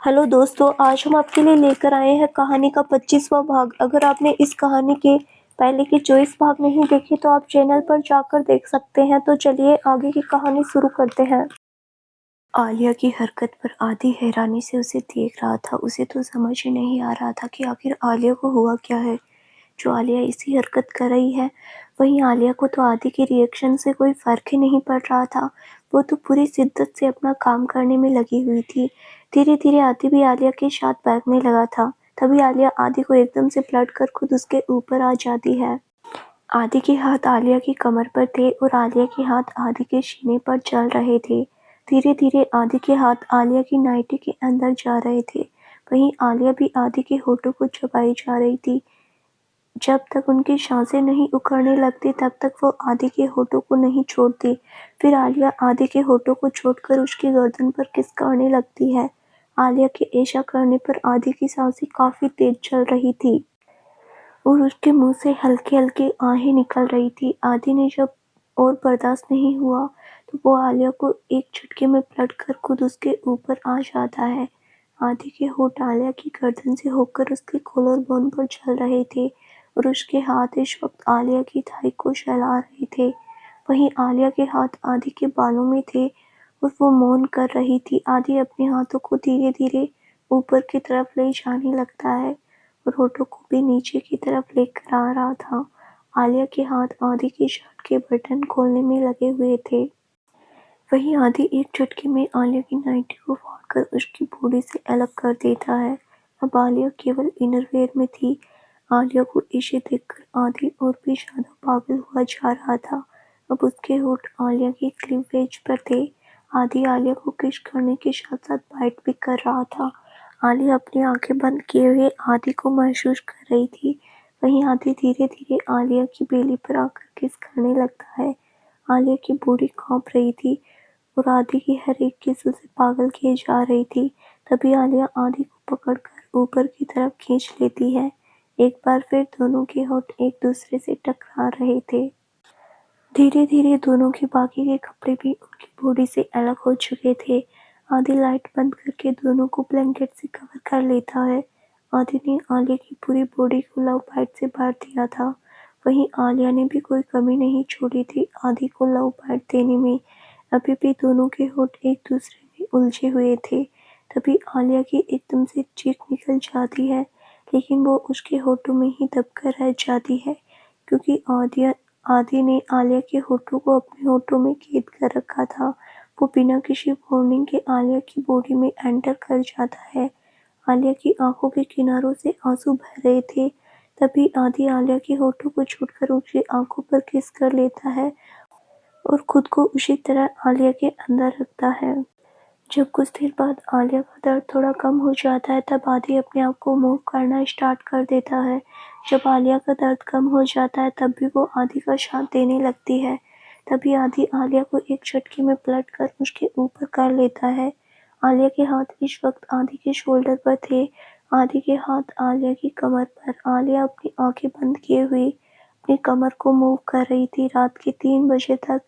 Hello दोस्तों, आज हम आपके लिए लेकर आए हैं कहानी का 25वां भाग। अगर आपने इस कहानी के पहले के 24 भाग नहीं देखे तो आप चैनल पर जाकर देख सकते हैं। तो चलिए आगे की कहानी शुरू करते हैं। आलिया की हरकत पर आदि हैरानी से उसे देख रहा था। उसे तो समझ ही नहीं आ रहा था कि आखिर आलिया को हुआ क्या है जो आलिया इसी हरकत कर रही है। वहीं आलिया को तो आदि के रिएक्शन से कोई फर्क ही नहीं पड़ रहा था। वो तो पूरी शिद्दत से अपना काम करने में लगी हुई थी। धीरे धीरे आदि भी आलिया के साथ भागने लगा था। तभी आलिया आदि को एकदम से पलट कर खुद उसके ऊपर आ जाती है। आदि के हाथ आलिया की कमर पर थे और आलिया के हाथ आदि के सीने पर चल रहे थे। धीरे धीरे आदि के हाथ आलिया की नाइटी के अंदर जा रहे थे। वहीं आलिया भी आदि के होठों को चबाई जा रही थी। जब तक उनकी सांसें नहीं उखड़ने लगती तब तक वो आदि के होठों को नहीं छोड़ती। फिर आलिया आदि के होठों को छोड़कर उसकी गर्दन पर किस करने लगती है। आलिया के ऐसा करने पर आदि की सांसें काफी तेज चल रही थी और उसके मुंह से हल्की हल्की आहें निकल रही थी। आदि ने जब और बर्दाश्त नहीं हुआ तो वो आलिया को एक झटके में पलटकर खुद उसके ऊपर आ जाता है। आदि के होठ आलिया की गर्दन से होकर उसके कॉलर बोन पर चल रहे थे और उसके हाथ इस वक्त आलिया की थाई को सहला रहे थे। वहीं आलिया के हाथ आदि के बालों में थे और वो मौन कर रही थी। आदि अपने हाथों को धीरे धीरे ऊपर की तरफ ले जाने लगता है और होठों को भी नीचे की तरफ लेकर आ रहा था। आलिया के हाथ आदि की शर्ट के बटन खोलने में लगे हुए थे। वहीं आदि एक झटके में आलिया की नाइटी को फाड़कर उसकी बॉडी से अलग कर देता है। अब आलिया केवल इनरवेयर में थी। आलिया को इसे देखकर आदि और भी ज्यादा पागल हुआ जा रहा था। अब उसके होठ आलिया की क्लीवेज पर थे। आदि आलिया को किस करने के साथ साथ बाइट भी कर रहा था। आलिया अपनी आंखें बंद किए हुए आदि को महसूस कर रही थी। वहीं आदि धीरे धीरे आलिया की बेली पर आकर किस करने लगता है। आलिया की बॉडी कांप रही थी और आदि की हर एक किस उसे पागल किए जा रही थी। तभी आलिया आदि को पकड़कर ऊपर की तरफ खींच लेती है। एक बार फिर दोनों के होठ एक दूसरे से टकरा रहे थे। धीरे धीरे दोनों के बाकी के कपड़े भी उनकी बॉडी से अलग हो चुके थे। आदि लाइट बंद करके दोनों को ब्लैंकेट से कवर कर लेता है। आदि ने आलिया की पूरी बॉडी को लव बाइट से भर दिया था। वहीं आलिया ने भी कोई कमी नहीं छोड़ी थी आदि को लव बाइट देने में। अभी भी दोनों के होठ एक दूसरे में उलझे हुए थे। तभी आलिया की एकदम से चीख निकल जाती है, लेकिन वो उसके होठों में ही दबकर रह जाती है क्योंकि आदि ने आलिया के होठों को अपने होठों में कैद कर रखा था। वो बिना किसी वार्निंग के आलिया की बॉडी में एंटर कर जाता है। आलिया की आंखों के किनारों से आंसू बह रहे थे। तभी आदि आलिया के होठों को छूटकर उसकी आंखों पर किस कर लेता है और खुद को उसी तरह आलिया के अंदर रखता है। जब कुछ देर बाद आलिया का दर्द थोड़ा कम हो जाता है तब आदि अपने आप को मूव करना स्टार्ट कर देता है। जब आलिया का दर्द कम हो जाता है तब भी वो आदि का साथ देने लगती है। तभी आदि आलिया को एक झटके में पलट कर उसके ऊपर कर लेता है। आलिया के हाथ इस वक्त आदि के शोल्डर पर थे। आदि के हाथ आलिया की कमर पर। आलिया अपनी आंखें बंद किए हुए अपनी कमर को मूव कर रही थी। रात के 3 बजे तक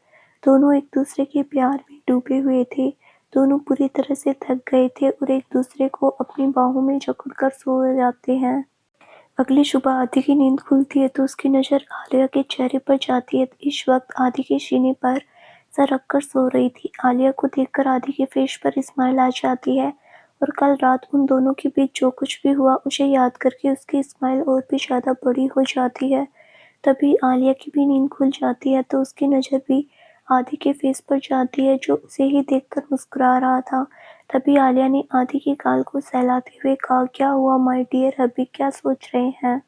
दोनों एक दूसरे के प्यार में डूबे हुए थे। दोनों पूरी तरह से थक गए थे और एक दूसरे को अपनी बाहों में जकड़कर सो जाते हैं। अगली सुबह आदि की नींद खुलती है तो उसकी नज़र आलिया के चेहरे पर जाती है। इस वक्त आदि के सीने पर सर रखकर सो रही थी। आलिया को देखकर आदि के फेस पर स्माइल आ जाती है और कल रात उन दोनों के बीच जो कुछ भी हुआ उसे याद करके उसकी स्माइल और भी ज़्यादा बड़ी हो जाती है। तभी आलिया की भी नींद खुल जाती है तो उसकी नज़र भी आदि के फेस पर जाती है जो उसे ही देखकर मुस्कुरा रहा था। तभी आलिया ने आदि के गाल को सहलाते हुए कहा, क्या हुआ माय डियर, अभी क्या सोच रहे हैं?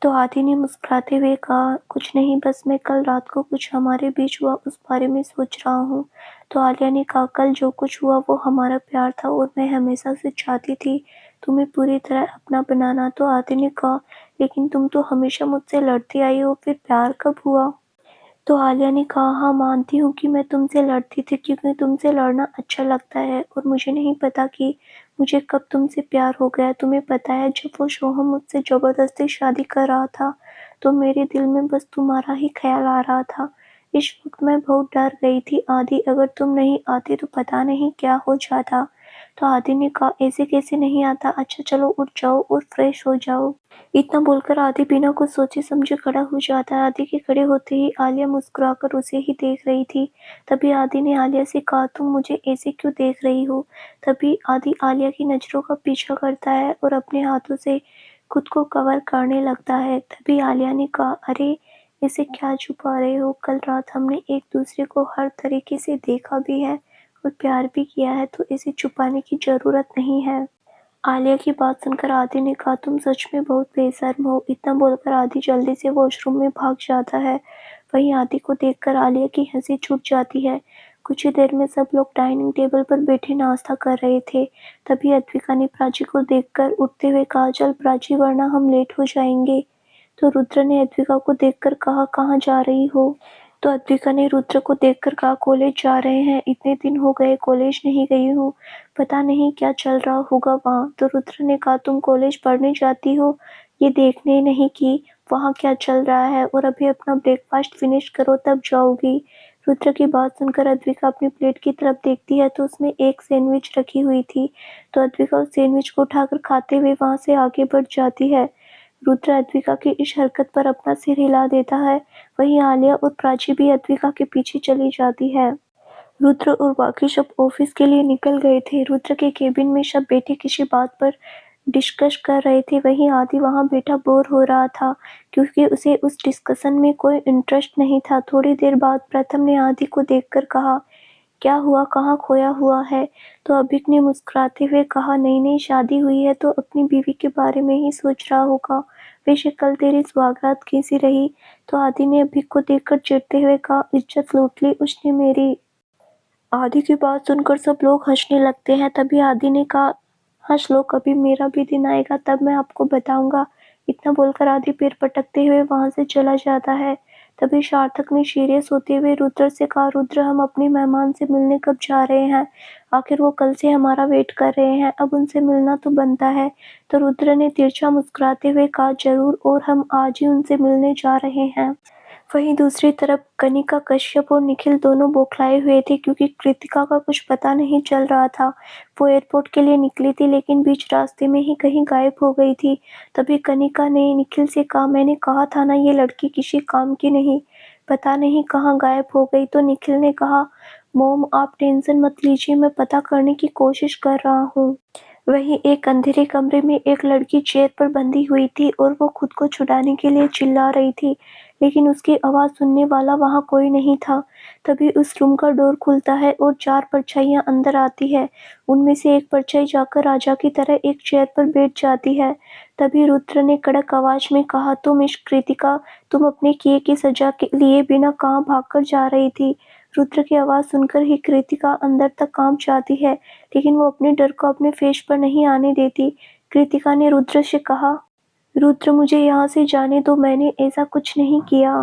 तो आदि ने मुस्कुराते हुए कहा, कुछ नहीं, बस मैं कल रात को कुछ हमारे बीच हुआ उस बारे में सोच रहा हूँ। तो आलिया ने कहा, कल जो कुछ हुआ वो हमारा प्यार था और मैं हमेशा से चाहती थी तुम्हें पूरी तरह अपना बनाना। तो आदि ने कहा, लेकिन तुम तो हमेशा मुझसे लड़ती आई हो, फिर प्यार कब हुआ? तो आलिया ने कहा, हाँ मानती हूँ कि मैं तुमसे लड़ती थी क्योंकि तुमसे लड़ना अच्छा लगता है और मुझे नहीं पता कि मुझे कब तुमसे प्यार हो गया। तुम्हें पता है जब वो सोहम मुझसे ज़बरदस्ती शादी कर रहा था तो मेरे दिल में बस तुम्हारा ही ख्याल आ रहा था। इस वक्त मैं बहुत डर गई थी आदि, अगर तुम नहीं आती तो पता नहीं क्या हो जाता। तो आदि ने कहा ऐसे कैसे नहीं आता, अच्छा चलो उठ जाओ और फ्रेश हो जाओ। इतना बोलकर आदि बिना कुछ सोचे समझे खड़ा हो जाता है। आदि के खड़े होते ही आलिया मुस्कुराकर उसे ही देख रही थी। तभी आदि ने आलिया से कहा तुम मुझे ऐसे क्यों देख रही हो। तभी आदि आलिया की नजरों का पीछा करता है और अपने हाथों से खुद को कवर करने लगता है। तभी आलिया ने कहा अरे इसे क्या छुपा रहे हो, कल रात हमने एक दूसरे को हर तरीके से देखा भी है और प्यार भी किया है, तो इसे छुपाने की जरूरत नहीं है। आलिया की बात सुनकर आदि ने कहा तुम सच में बहुत बेशर्म हो। इतना बोलकर आदि जल्दी से वॉशरूम में भाग जाता है। वहीं आदि को देखकर आलिया की हंसी छूट जाती है। कुछ ही देर में सब लोग डाइनिंग टेबल पर बैठे नाश्ता कर रहे थे। तभी अद्विका ने प्राची को देखकर उठते हुए कहा चल प्राची वरना हम लेट हो जाएंगे। तो रुद्र ने अद्विका को देखकर कहा कहाँ जा रही हो। तो अद्विका ने रुद्र को देखकर कहा कॉलेज जा रहे हैं, इतने दिन हो गए कॉलेज नहीं गई हूँ, पता नहीं क्या चल रहा होगा वहाँ। तो रुद्र ने कहा तुम कॉलेज पढ़ने जाती हो ये देखने नहीं कि वहाँ क्या चल रहा है, और अभी अपना ब्रेकफास्ट फिनिश करो तब जाओगी। रुद्र की बात सुनकर अद्विका अपनी प्लेट की तरफ देखती है तो उसमें एक सैंडविच रखी हुई थी। तो अद्विका उस सैंडविच को उठाकर खाते हुए वहाँ से आगे बढ़ जाती है। रुद्र अद्विका की इस हरकत पर अपना सिर हिला देता है। वहीं आलिया और प्राची भी अद्विका के पीछे चली जाती है। रुद्र और बाकी सब ऑफिस के लिए निकल गए थे। रुद्र के केबिन में सब बैठे किसी बात पर डिस्कस कर रहे थे। वहीं आदि वहां बैठा बोर हो रहा था क्योंकि उसे उस डिस्कशन में कोई इंटरेस्ट नहीं था। थोड़ी देर बाद प्रथम ने आदि को देखकर कहा क्या हुआ, कहाँ खोया हुआ है। तो अभिक ने मुस्कुराते हुए कहा नई नई शादी हुई है तो अपनी बीवी के बारे में ही सोच रहा होगा, वैसे कल तेरी सुहागरात कैसी रही। तो आदि ने अभिक को देखकर चिढ़ते हुए कहा इज्जत लूट ली उसने मेरी। आदि की बात सुनकर सब लोग हंसने लगते हैं। तभी आदि ने कहा हंस लो, कभी मेरा भी दिन आएगा तब मैं आपको बताऊंगा। इतना बोलकर आदि पैर पटकते हुए वहां से चला जाता है। तभी सार्थक ने सीरियस होते हुए रुद्र से कहा रुद्र हम अपने मेहमान से मिलने कब जा रहे हैं, आखिर वो कल से हमारा वेट कर रहे हैं, अब उनसे मिलना तो बनता है। तो रुद्र ने तिरछा मुस्कुराते हुए कहा जरूर, और हम आज ही उनसे मिलने जा रहे हैं। वहीं दूसरी तरफ कनिका कश्यप और निखिल दोनों बौखलाए हुए थे क्योंकि कृतिका का कुछ पता नहीं चल रहा था। वो एयरपोर्ट के लिए निकली थी लेकिन बीच रास्ते में ही कहीं गायब हो गई थी। तभी कनिका ने निखिल से कहा मैंने कहा था ना ये लड़की किसी काम की नहीं, पता नहीं कहाँ गायब हो गई। तो निखिल ने कहा मोम आप टेंशन मत लीजिए, मैं पता करने की कोशिश कर रहा हूँ। वहीं एक अंधेरे कमरे में एक लड़की चेयर पर बंधी हुई थी और वो खुद को छुड़ाने के लिए चिल्ला रही थी, लेकिन उसकी आवाज़ सुनने वाला वहाँ कोई नहीं था। तभी उस रूम का डोर खुलता है और 4 परछाइयाँ अंदर आती है। उनमें से एक परछाई जाकर राजा की तरह एक चेयर पर बैठ जाती है। तभी रुद्र ने कड़क आवाज में कहा तुम इस कृतिका, तुम अपने किए की सजा के लिए बिना कहाँ भागकर जा रही थी। रुद्र की आवाज़ सुनकर ही कृतिका अंदर तक कांप जाती है, लेकिन वो अपने डर को अपने फेस पर नहीं आने देती। कृतिका ने रुद्र से कहा रुद्र मुझे यहाँ से जाने दो, मैंने ऐसा कुछ नहीं किया।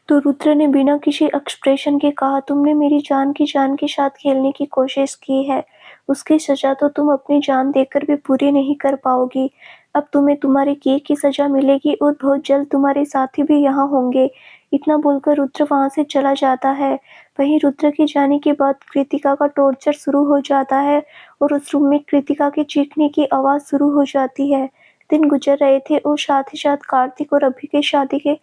तो रुद्र ने बिना किसी एक्सप्रेशन के कहा तुमने मेरी जान की जान के साथ खेलने की कोशिश की है, उसकी सजा तो तुम अपनी जान देकर भी पूरी नहीं कर पाओगी। अब तुम्हें तुम्हारे किए की सजा मिलेगी और बहुत जल्द तुम्हारे साथी भी यहाँ होंगे। इतना बोलकर रुद्र वहां से चला जाता है। वहीं रुद्र के जाने के बाद कृतिका का टॉर्चर शुरू हो जाता है और उस रूम में कृतिका के चीखने की आवाज़ शुरू हो जाती है। दिन गुजर रहे थे और साथ ही साथ कार्तिक और अभि के शादी के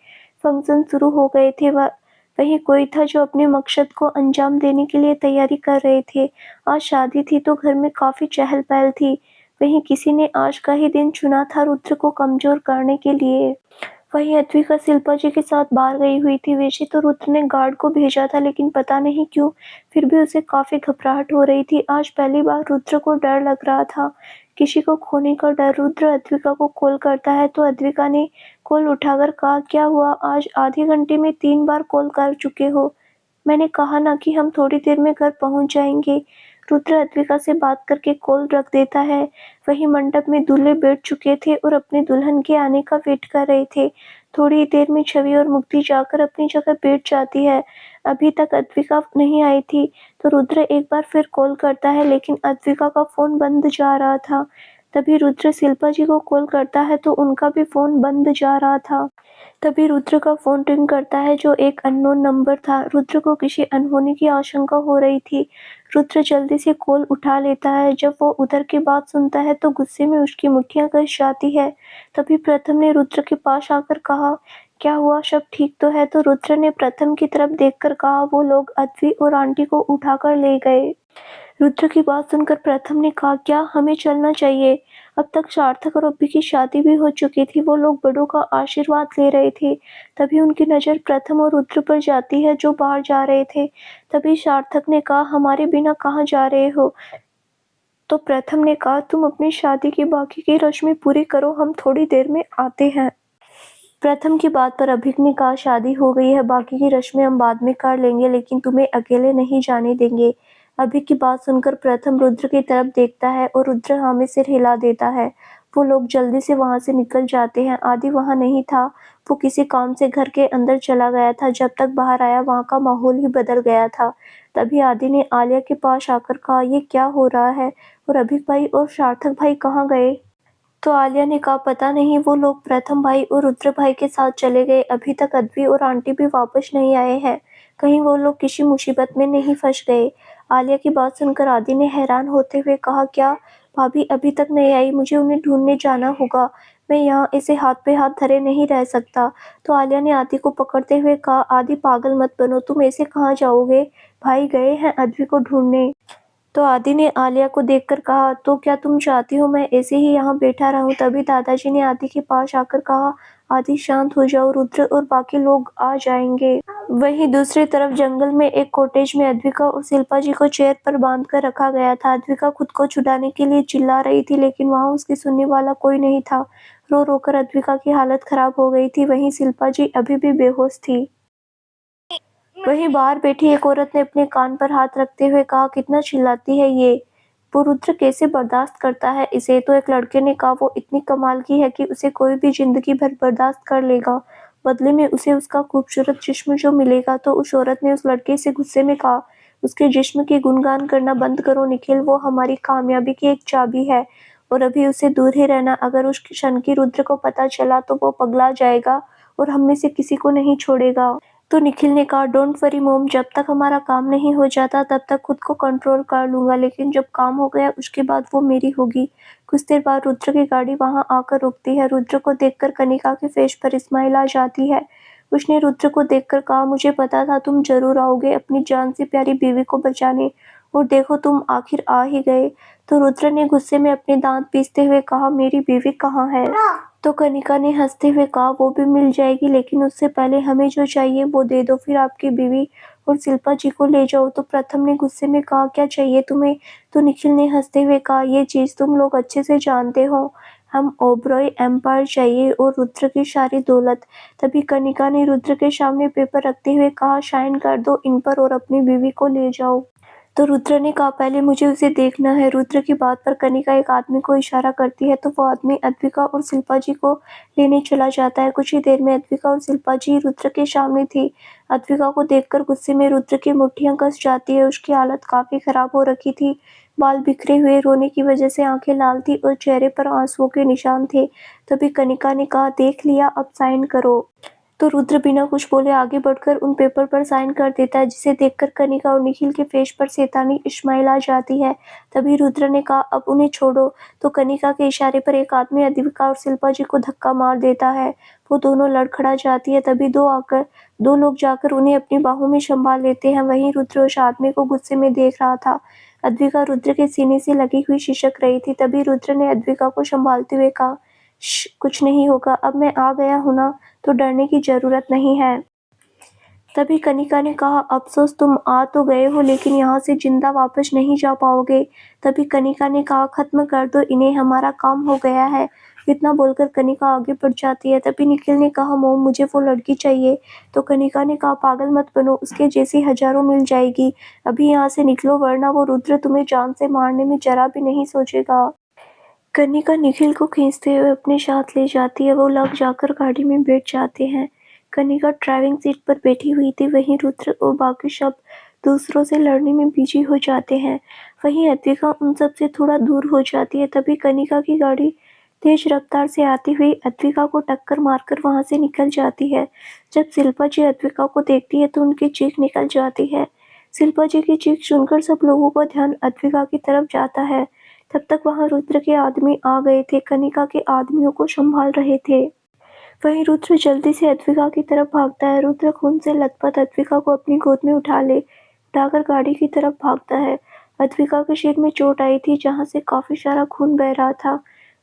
फंक्शन शुरू हो गए थे। वहीं कोई था जो अपने मकसद को अंजाम देने के लिए तैयारी कर रहे थे। आज शादी थी तो घर में काफी चहल पहल थी। वहीं किसी ने आज का ही दिन चुना था रुद्र को कमजोर करने के लिए। वहीं अद्विका शिल्पा जी के साथ बाहर गई हुई थी। वैसे तो रुद्र ने गार्ड को भेजा था लेकिन पता नहीं क्यों फिर भी उसे काफी घबराहट हो रही थी। आज पहली बार रुद्र को डर लग रहा था, किसी को खोने का डर। रुद्र अद्विका को कॉल करता है तो अद्विका ने कॉल उठाकर कहा क्या हुआ, आज आधे घंटे में 3 बार कॉल कर चुके हो, मैंने कहा ना कि हम थोड़ी देर में घर पहुंच जाएंगे। रुद्र अद्विका से बात करके कॉल रख देता है। वहीं मंडप में दूल्हे बैठ चुके थे और अपने दुल्हन के आने का वेट कर रहे थे। थोड़ी देर में छवि और मुक्ति जाकर अपनी जगह बैठ जाती है। अभी तक अद्विका नहीं आई थी तो रुद्र एक बार फिर कॉल करता है लेकिन अद्विका का फोन बंद जा रहा था। तभी रुद्र शिल्पा जी को कॉल करता है तो उनका भी फ़ोन बंद जा रहा था। तभी रुद्र का फ़ोन रिंग करता है जो एक अननोन नंबर था। रुद्र को किसी अनहोनी की आशंका हो रही थी। रुद्र जल्दी से कॉल उठा लेता है। जब वो उधर की बात सुनता है तो गुस्से में उसकी मुट्ठियां कस जाती है। तभी प्रथम ने रुद्र के पास आकर कहा, क्या हुआ, सब ठीक तो है? तो रुद्र ने प्रथम की तरफ देखकर कहा, वो लोग अद्वी और आंटी को उठाकर ले गए। रुद्र की बात सुनकर प्रथम ने कहा, क्या हमें चलना चाहिए? अब तक सार्थक और अब्बी की शादी भी हो चुकी थी। वो लोग बड़ों का आशीर्वाद ले रहे थे। तभी उनकी नज़र प्रथम और रुद्र पर जाती है जो बाहर जा रहे थे। तभी सार्थक ने कहा, हमारे बिना कहाँ जा रहे हो? तो प्रथम ने कहा, तुम अपनी शादी की बाकी की रस्में पूरी करो, हम थोड़ी देर में आते हैं। प्रथम की बात पर अभिक ने कहा, शादी हो गई है, बाकी की रस्में हम बाद में कर लेंगे, लेकिन तुम्हें अकेले नहीं जाने देंगे। अभिक की बात सुनकर प्रथम रुद्र की तरफ देखता है और रुद्र हाँ में सिर हिला देता है। वो लोग जल्दी से वहां से निकल जाते हैं। आदि वहां नहीं था। वो किसी काम से घर के अंदर चला गया था। जब तक बाहर आया वहां का माहौल ही बदल गया था। तभी आदि ने आलिया के पास आकर कहा, ये क्या हो रहा है और अभिक भाई और सार्थक भाई कहाँ गए? तो आलिया ने कहा, पता नहीं, वो लोग प्रथम भाई और रुद्र भाई के साथ चले गए। अभी तक अद्वी और आंटी भी वापस नहीं आए हैं। कहीं वो लोग किसी मुसीबत में नहीं फंस गए? आलिया की बात सुनकर आदि ने हैरान होते हुए कहा, क्या भाभी अभी तक नहीं आई? मुझे उन्हें ढूंढने जाना होगा। मैं यहाँ ऐसे हाथ पे हाथ धरे नहीं रह सकता। तो आलिया ने आदि को पकड़ते हुए कहा, आदि पागल मत बनो, तुम ऐसे कहाँ जाओगे? भाई गए हैं अद्वी को ढूंढने। तो आदि ने आलिया को देखकर कहा, तो क्या तुम चाहती हो मैं ऐसे ही यहाँ बैठा रहूं? तभी दादाजी ने आदि के पास आकर कहा, आदि शांत हो जाओ, रुद्र और बाकी लोग आ जाएंगे। वहीं दूसरी तरफ जंगल में एक कॉटेज में अद्विका और शिल्पा जी को चेयर पर बांध कर रखा गया था। अद्विका खुद को छुड़ाने के लिए चिल्ला रही थी, लेकिन वहाँ उसकी सुनने वाला कोई नहीं था। रो रोकर अद्विका की हालत खराब हो गई थी। वहीं शिल्पा जी अभी भी बेहोश थी। वहीं बाहर बैठी एक औरत ने अपने कान पर हाथ रखते हुए कहा, कितना चिल्लाती है ये, वो रुद्र कैसे बर्दाश्त करता है इसे? तो एक लड़के ने कहा, वो इतनी कमाल की है कि उसे कोई भी जिंदगी भर बर्दाश्त कर लेगा, बदले में उसे उसका खूबसूरत जिस्म जो मिलेगा। तो उस औरत ने उस लड़के से गुस्से में कहा, उसके जिस्म की गुणगान करना बंद करो निखिल, वो हमारी कामयाबी की एक चाबी है और अभी उसे दूर ही रहना। अगर उस क्षण की रुद्र को पता चला तो वो पगला जाएगा और हम में से किसी को नहीं छोड़ेगा। तो निखिल ने कहा, डोंट वरी मोम, जब तक हमारा काम नहीं हो जाता तब तक खुद को कंट्रोल कर लूंगा, लेकिन जब काम हो गया उसके बाद वो मेरी होगी। कुछ देर बाद रुद्र की गाड़ी वहां आकर रुकती है। रुद्र को देखकर कनिका के फेस पर स्माइल आ जाती है। उसने रुद्र को देखकर कहा, मुझे पता था तुम जरूर आओगे अपनी जान से प्यारी बीवी को बचाने, और देखो तुम आखिर आ ही गए। तो रुद्र ने गुस्से में अपने दांत पीसते हुए कहा, मेरी बीवी कहाँ है? तो कनिका ने हंसते हुए कहा, वो भी मिल जाएगी, लेकिन उससे पहले हमें जो चाहिए वो दे दो, फिर आपकी बीवी और शिल्पा जी को ले जाओ। तो प्रथम ने गुस्से में कहा, क्या चाहिए तुम्हें? तो निखिल ने हंसते हुए कहा, ये चीज तुम लोग अच्छे से जानते हो, हम ओबरॉय एम्पायर चाहिए और रुद्र की सारी दौलत। तभी कनिका ने रुद्र के सामने पेपर रखते हुए कहा, साइन कर दो इन पर और अपनी बीवी को ले जाओ। तो रुद्र ने कहा, पहले मुझे उसे देखना है। रुद्र की बात पर कनिका एक आदमी को इशारा करती है तो वो आदमी अद्विका और शिल्पा जी को लेने चला जाता है। कुछ ही देर में अद्विका और शिल्पा जी रुद्र के सामने थी। अद्विका को देखकर गुस्से में रुद्र की मुट्ठियां कस जाती है। उसकी हालत काफी खराब हो रखी थी, बाल बिखरे हुए, रोने की वजह से आंखें लाल थी और चेहरे पर आंसुओं के निशान थे। तभी कनिका ने कहा, देख लिया, अब साइन करो। तो रुद्र बिना कुछ बोले आगे बढ़कर उन पेपर पर साइन कर देता है, जिसे देखकर कनिका और निखिल के फेस पर शैतानी स्माइल आ जाती है। तभी रुद्र ने कहा, अब उन्हें छोड़ो। तो कनिका के इशारे पर एक आदमी अद्विका और शिल्पा जी को धक्का मार देता है। वो दोनों लड़खड़ा जाती है। तभी दो लोग जाकर उन्हें अपनी बाहों में संभाल लेते हैं। वहीं रुद्र उस आदमी को गुस्से में देख रहा था। अद्विका रुद्र के सीने से लगी हुई खिसक रही थी। तभी रुद्र ने अद्विका को संभालते हुए कहा, कुछ नहीं होगा, अब मैं आ गया हूं ना, तो डरने की जरूरत नहीं है। तभी कनिका ने कहा, अफसोस तुम आ तो गए हो, लेकिन यहाँ से जिंदा वापस नहीं जा पाओगे। तभी कनिका ने कहा, खत्म कर दो इन्हें, हमारा काम हो गया है। इतना बोलकर कनिका आगे बढ़ जाती है। तभी निखिल ने कहा, मोम मुझे वो लड़की चाहिए। तो कनिका ने कहा, पागल मत बनो, उसके जैसी हजारों मिल जाएगी, अभी यहाँ से निकलो वरना वो रुद्र तुम्हें जान से मारने में जरा भी नहीं सोचेगा। कनिका निखिल को खींचते हुए अपने साथ ले जाती है। वो लग जाकर गाड़ी में बैठ जाते हैं। कनिका ड्राइविंग सीट पर बैठी हुई थी। वहीं रुद्र और बाकी सब दूसरों से लड़ने में बिजी हो जाते हैं। वहीं अद्विका उन सब से थोड़ा दूर हो जाती है। तभी कनिका की गाड़ी तेज रफ्तार से आती हुई अद्विका को टक्कर मारकर वहां से निकल जाती है। जब शिल्पा जी अद्विका को देखती है तो उनकी चीख निकल जाती है। शिल्पा जी की चीख सुनकर सब लोगों का ध्यान अद्विका की तरफ जाता है। तब तक वहां रुद्र के आदमी आ गए थे, कनिका के आदमियों को संभाल रहे थे। वहीं रुद्र जल्दी से अद्विका की तरफ भागता है। रुद्र खून से लथपथ अद्विका को अपनी गोद में उठाकर गाड़ी की तरफ भागता है। अद्विका के सिर में चोट आई थी, जहां से काफी सारा खून बह रहा था।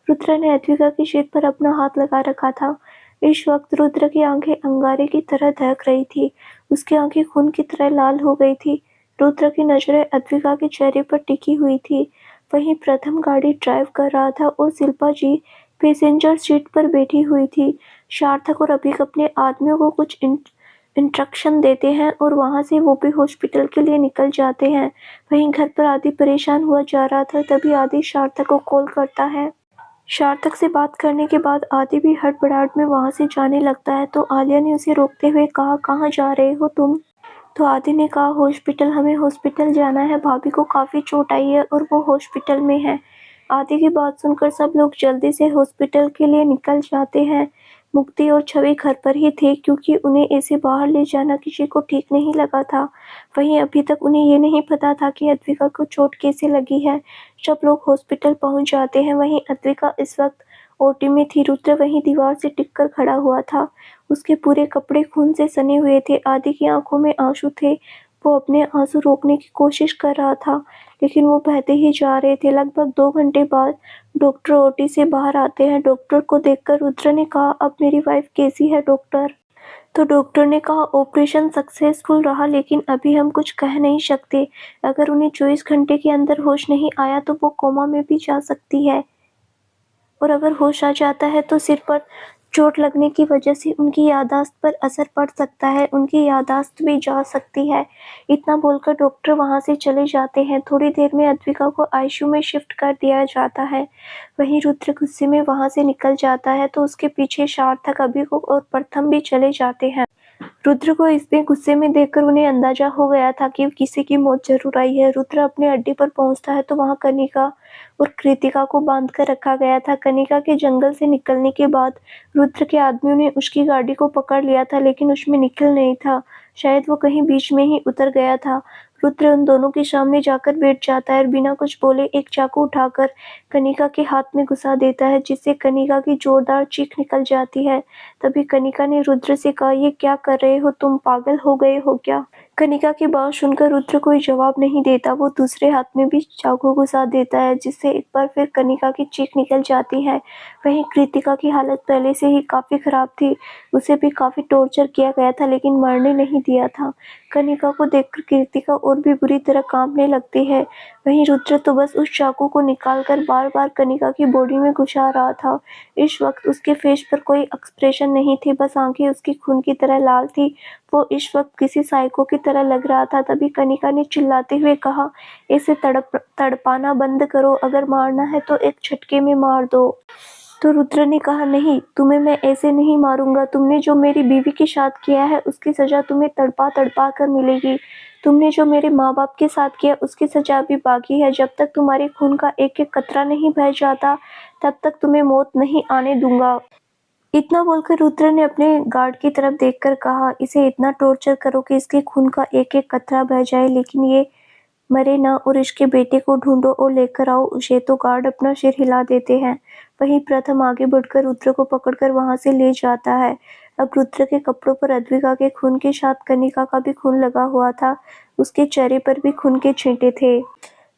रुद्र ने अद्विका के सिर पर अपना हाथ लगा रखा था। इस वक्त रुद्र की आंखें अंगारे की तरह दहक रही थी। उसकी आंखें खून की तरह लाल हो गई थी। रुद्र की नजरें अद्विका के चेहरे पर टिकी हुई थी। वहीं प्रथम गाड़ी ड्राइव कर रहा था और शिल्पा जी पैसेंजर सीट पर बैठी हुई थी। सार्थक और अभिक अपने आदमियों को कुछ इंस्ट्रक्शन देते हैं और वहां से वो भी हॉस्पिटल के लिए निकल जाते हैं। वहीं घर पर आदि परेशान हुआ जा रहा था, तभी आदि सार्थक को कॉल करता है। सार्थक से बात करने के बाद आदि भी हड़बड़ाहट में वहां से जाने लगता है, तो आलिया ने उसे रोकते हुए कहा, कहाँ जा रहे हो तुम? तो आदि ने कहा, हॉस्पिटल, हमें हॉस्पिटल जाना है, भाभी को काफी चोट आई है और वो हॉस्पिटल में है। आदि की बात सुनकर सब लोग जल्दी से हॉस्पिटल के लिए निकल जाते हैं। मुक्ति और छवि घर पर ही थे, क्योंकि उन्हें ऐसे बाहर ले जाना किसी को ठीक नहीं लगा था। वहीं अभी तक उन्हें ये नहीं पता था कि अद्विका को चोट कैसे लगी है। सब लोग हॉस्पिटल पहुंच जाते हैं। वहीं अद्विका इस वक्त ओटी में थी। रुद्र वहीं दीवार से टिक कर खड़ा हुआ था। उसके पूरे कपड़े खून से सने हुए थे। आदि की आंखों में आंसू थे। वो अपने आंसू रोकने की कोशिश कर रहा था, लेकिन वो बहते ही जा रहे थे। लगभग 2 घंटे बाद डॉक्टर ओटी से बाहर आते हैं। डॉक्टर को देखकर रुद्र ने कहा, अब मेरी वाइफ कैसी है डॉक्टर? तो डॉक्टर ने कहा, ऑपरेशन सक्सेसफुल रहा, लेकिन अभी हम कुछ कह नहीं सकते। अगर उन्हें 24 घंटे के अंदर होश नहीं आया तो वो कोमा में भी जा सकती है, और अगर होश आ जाता है तो सिर पर चोट लगने की वजह से उनकी याददाश्त पर असर पड़ सकता है, उनकी याददाश्त भी जा सकती है। इतना बोलकर डॉक्टर वहां से चले जाते हैं। थोड़ी देर में अद्विका को आईसीयू में शिफ्ट कर दिया जाता है। वहीं रुद्र गुस्से में वहां से निकल जाता है, तो उसके पीछे सार्थक, अभिक और प्रथम भी चले जाते हैं। रुद्र को इतने गुस्से में देखकर उन्हें अंदाजा हो गया था कि किसी की मौत जरूर आई है। रुद्र अपने अड्डे पर पहुंचता है तो वहां कनिका और कृतिका को बांध कर रखा गया था। कनिका के जंगल से निकलने के बाद रुद्र के आदमियों ने उसकी गाड़ी को पकड़ लिया था, लेकिन उसमें निखिल नहीं था। शायद वो कहीं बीच में ही उतर गया था। रुद्र उन दोनों के सामने जाकर बैठ जाता है और बिना कुछ बोले एक चाकू उठाकर कनिका के हाथ में घुसा देता है, जिससे कनिका की जोरदार चीख निकल जाती है। तभी कनिका ने रुद्र से कहा, ये क्या कर रहे हो तुम, पागल हो गए हो क्या? कनिका की बात सुनकर रुद्र कोई जवाब नहीं देता। वो दूसरे हाथ में भी चाकू घुसा देता है, जिससे एक बार फिर कनिका की चीख निकल जाती है। वहीं कृतिका की हालत पहले से ही काफी खराब थी। उसे भी काफी टॉर्चर किया गया था, लेकिन मरने नहीं दिया था। कनिका को देखकर कृतिका और भी बुरी तरह कांपने लगती है। वहीं रुद्र तो बस उस चाकू को निकालकर बार बार कनिका की बॉडी में घुसा रहा था। इस वक्त उसके फेस पर कोई एक्सप्रेशन नहीं थी, बस आंखें उसकी खून की तरह लाल थी। वो इस वक्त किसी साइको की तरह लग रहा था। तभी कनिका ने चिल्लाते हुए कहा, ऐसे तड़पाना बंद करो, अगर मारना है तो एक झटके में मार दो। तो रुद्र ने कहा, नहीं, तुम्हें मैं ऐसे नहीं मारूंगा। तुमने जो मेरी बीवी के साथ किया है उसकी सजा तुम्हें तड़पा तड़पा कर मिलेगी। तुमने जो मेरे माँ बाप के साथ किया उसकी सजा भी बाकी है। जब तक तुम्हारे खून का एक एक कतरा नहीं बह जाता तब तक तुम्हें मौत नहीं आने दूंगा। इतना बोलकर रुद्र ने अपने गार्ड की तरफ देखकर कहा, इसे इतना टॉर्चर करो कि इसके खून का एक एक कतरा बह जाए, लेकिन ये मरे ना, और इसके बेटे को ढूंढो और लेकर आओ उसे। तो गार्ड अपना सिर हिला देते हैं। वहीं प्रथम आगे बढ़कर रुद्र को पकड़कर वहां से ले जाता है। अब रुद्र के कपड़ों पर अद्विका के खून के साथ कनिका का भी खून लगा हुआ था। उसके चेहरे पर भी खून के छींटे थे।